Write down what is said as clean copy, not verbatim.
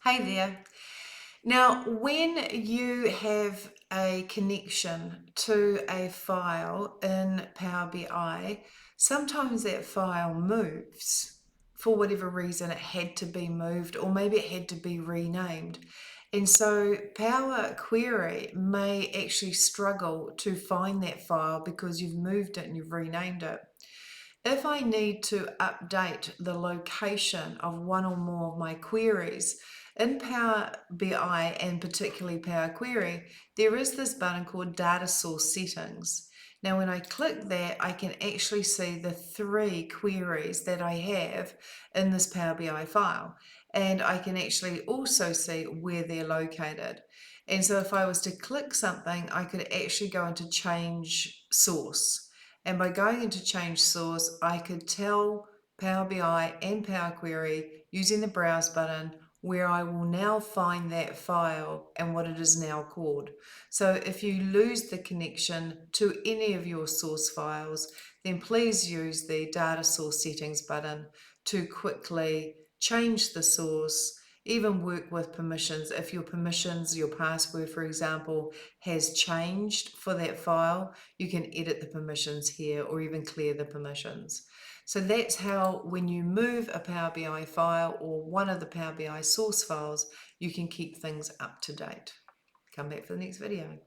Hey there. Now, when you have a connection to a file in Power BI, sometimes that file moves for whatever reason. It had to be moved, or maybe it had to be renamed. And so Power Query may actually struggle to find that file because you've moved it and you've renamed it. If I need to update the location of one or more of my queries in Power BI and particularly Power Query, there is this button called Data Source Settings. Now, when I click that, I can actually see the 3 queries that I have in this Power BI file. And I can actually also see where they're located. And so if I was to click something, I could actually go into Change Source. And by going into Change Source, I could tell Power BI and Power Query using the Browse button where I will now find that file and what it is now called. So if you lose the connection to any of your source files, then please use the Data Source Settings button to quickly change the source, even work with permissions. If your permissions, your password, for example, has changed for that file, you can edit the permissions here or even clear the permissions. So that's how, when you move a Power BI file or one of the Power BI source files, you can keep things up to date. Come back for the next video.